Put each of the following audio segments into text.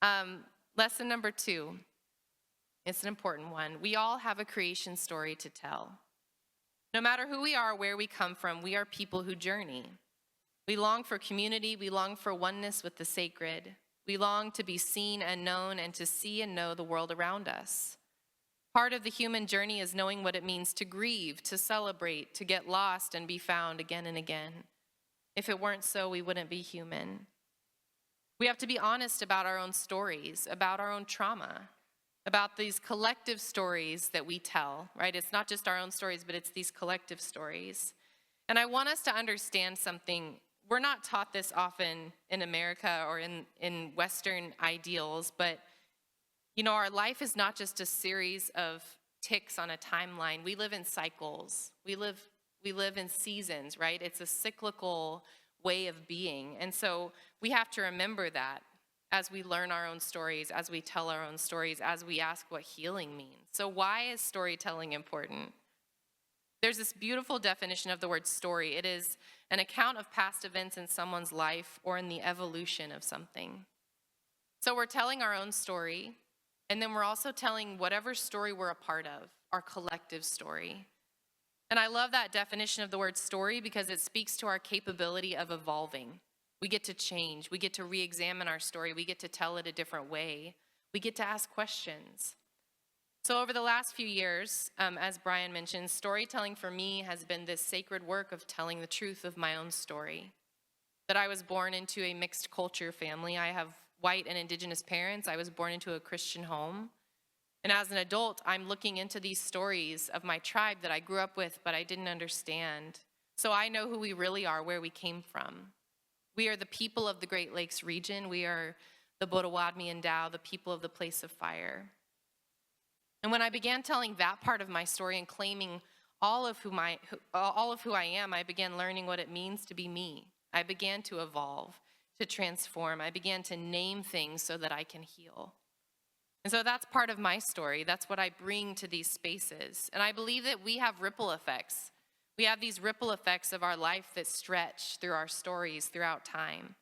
Lesson number 2. It's an important one. We all have a creation story to tell. No matter who we are, where we come from, we are people who journey. We long for community. We long for oneness with the sacred. We long to be seen and known and to see and know the world around us. Part of the human journey is knowing what it means to grieve, to celebrate, to get lost and be found again and again. If it weren't so, we wouldn't be human. We have to be honest about our own stories, about our own trauma, about these collective stories that we tell, right? It's not just our own stories, but it's these collective stories. And I want us to understand something. We're not taught this often in America or in Western ideals, but our life is not just a series of ticks on a timeline. We live in cycles. We live in seasons, right? It's a cyclical way of being. And so we have to remember that as we learn our own stories, as we tell our own stories, as we ask what healing means. So why is storytelling important? There's this beautiful definition of the word story. It is an account of past events in someone's life or in the evolution of something. So we're telling our own story, and then we're also telling whatever story we're a part of, our collective story. And I love that definition of the word story because it speaks to our capability of evolving. We get to change. We get to re-examine our story. We get to tell it a different way. We get to ask questions. So over the last few years, as Brian mentioned, storytelling for me has been this sacred work of telling the truth of my own story. That I was born into a mixed culture family. I have white and indigenous parents. I was born into a Christian home. And as an adult, I'm looking into these stories of my tribe that I grew up with, but I didn't understand. So I know who we really are, where we came from. We are the people of the Great Lakes region. We are the Potawatomi and Dao, the people of the place of fire. And when I began telling that part of my story and claiming all of who I am, I began learning what it means to be me. I began to evolve, to transform. I began to name things so that I can heal. And so that's part of my story. That's what I bring to these spaces. And I believe that we have ripple effects. We have these ripple effects of our life that stretch through our stories throughout time.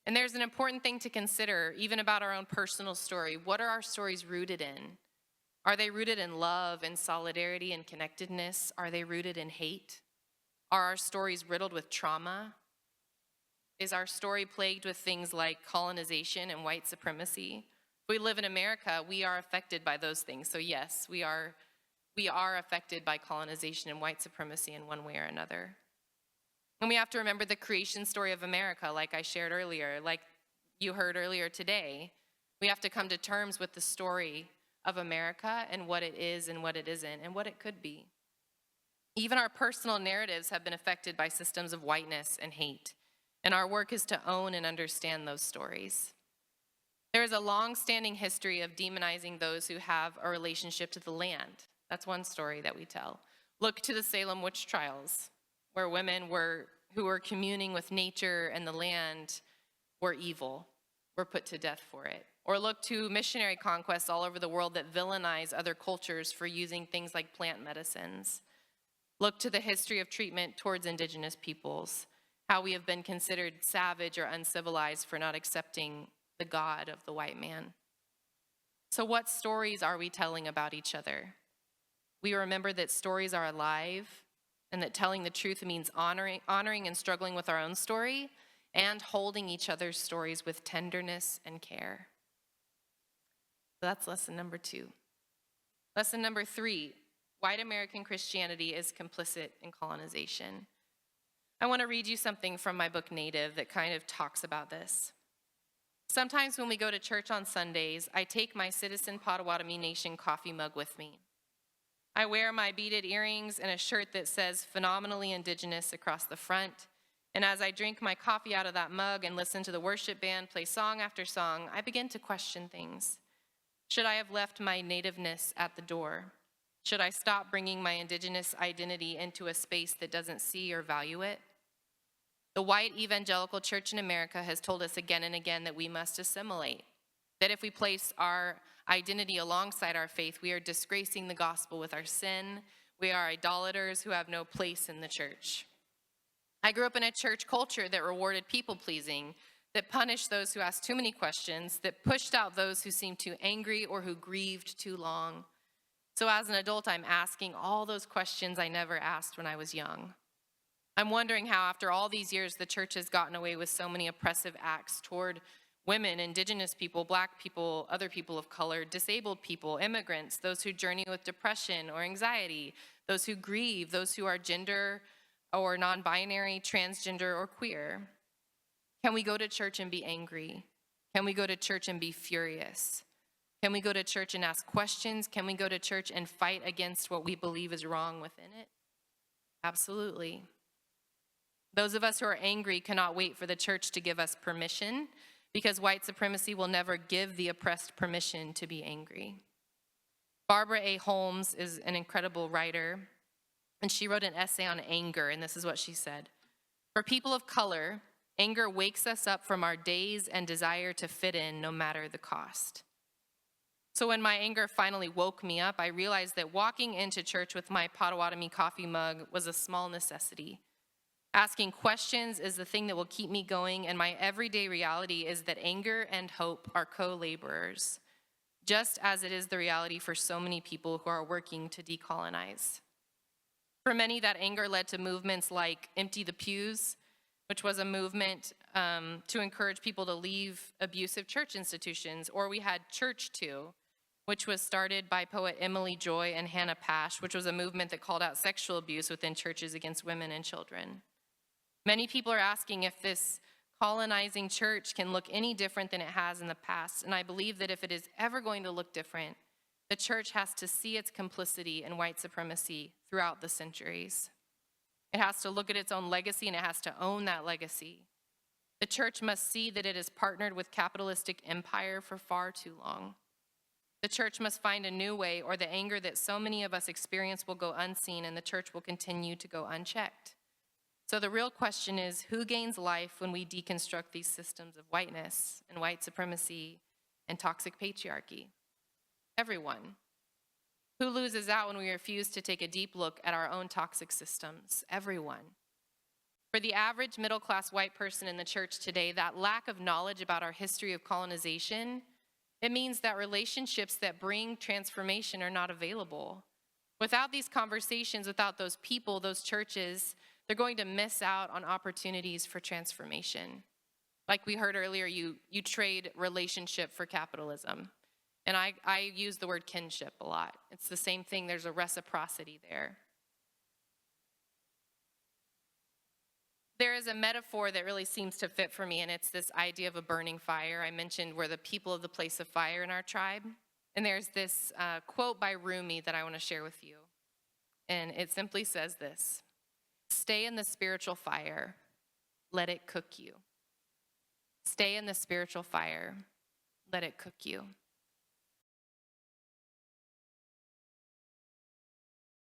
And there's an important thing to consider, even about our own personal story. What are our stories rooted in? Are they rooted in love and solidarity and connectedness? Are they rooted in hate? Are our stories riddled with trauma? Is our story plagued with things like colonization and white supremacy? We live in America, we are affected by those things. So yes, we are affected by colonization and white supremacy in one way or another. And we have to remember the creation story of America, like I shared earlier, like you heard earlier today. We have to come to terms with the story of America and what it is and what it isn't and what it could be. Even our personal narratives have been affected by systems of whiteness and hate. And our work is to own and understand those stories. There is a long-standing history of demonizing those who have a relationship to the land. That's one story that we tell. Look to the Salem witch trials, where women who were communing with nature and the land were evil, were put to death for it. Or look to missionary conquests all over the world that villainize other cultures for using things like plant medicines. Look to the history of treatment towards indigenous peoples, how we have been considered savage or uncivilized for not accepting the God of the white man. So what stories are we telling about each other? We remember that stories are alive and that telling the truth means honoring and struggling with our own story and holding each other's stories with tenderness and care. So that's lesson number 2. Lesson number 3, white American Christianity is complicit in colonization. I want to read you something from my book Native that kind of talks about this. Sometimes when we go to church on Sundays, I take my Citizen Potawatomi Nation coffee mug with me. I wear my beaded earrings and a shirt that says phenomenally indigenous across the front. And as I drink my coffee out of that mug and listen to the worship band play song after song, I begin to question things. Should I have left my nativeness at the door? Should I stop bringing my indigenous identity into a space that doesn't see or value it? The white evangelical church in America has told us again and again that we must assimilate, that if we place our identity alongside our faith, we are disgracing the gospel with our sin. We are idolaters who have no place in the church. I grew up in a church culture that rewarded people-pleasing, that punished those who asked too many questions, that pushed out those who seemed too angry or who grieved too long. So as an adult, I'm asking all those questions I never asked when I was young. I'm wondering how, after all these years, the church has gotten away with so many oppressive acts toward women, indigenous people, Black people, other people of color, disabled people, immigrants, those who journey with depression or anxiety, those who grieve, those who are gender or non-binary, transgender, or queer. Can we go to church and be angry? Can we go to church and be furious? Can we go to church and ask questions? Can we go to church and fight against what we believe is wrong within it? Absolutely. Those of us who are angry cannot wait for the church to give us permission, because white supremacy will never give the oppressed permission to be angry. Barbara A. Holmes is an incredible writer, and she wrote an essay on anger, and this is what she said. For people of color, anger wakes us up from our daze and desire to fit in no matter the cost. So when my anger finally woke me up, I realized that walking into church with my Potawatomi coffee mug was a small necessity. Asking questions is the thing that will keep me going, and my everyday reality is that anger and hope are co-laborers, just as it is the reality for so many people who are working to decolonize. For many, that anger led to movements like Empty the Pews, which was a movement to encourage people to leave abusive church institutions. Or we had Church Too, which was started by poet Emily Joy and Hannah Pash, which was a movement that called out sexual abuse within churches against women and children. Many people are asking if this colonizing church can look any different than it has in the past, and I believe that if it is ever going to look different, the church has to see its complicity in white supremacy throughout the centuries. It has to look at its own legacy, and it has to own that legacy. The church must see that it has partnered with capitalistic empire for far too long. The church must find a new way, or the anger that so many of us experience will go unseen, and the church will continue to go unchecked. So the real question is, who gains life when we deconstruct these systems of whiteness and white supremacy and toxic patriarchy? Everyone. Who loses out when we refuse to take a deep look at our own toxic systems? Everyone. For the average middle-class white person in the church today, that lack of knowledge about our history of colonization, it means that relationships that bring transformation are not available. Without these conversations, without those people, those churches, they're going to miss out on opportunities for transformation. Like we heard earlier, you trade relationship for capitalism. And I use the word kinship a lot. It's the same thing. There's a reciprocity there. There is a metaphor that really seems to fit for me, and it's this idea of a burning fire. I mentioned we're the people of the place of fire in our tribe. And there's this quote by Rumi that I want to share with you. And it simply says this: stay in the spiritual fire, let it cook you. Stay in the spiritual fire, let it cook you.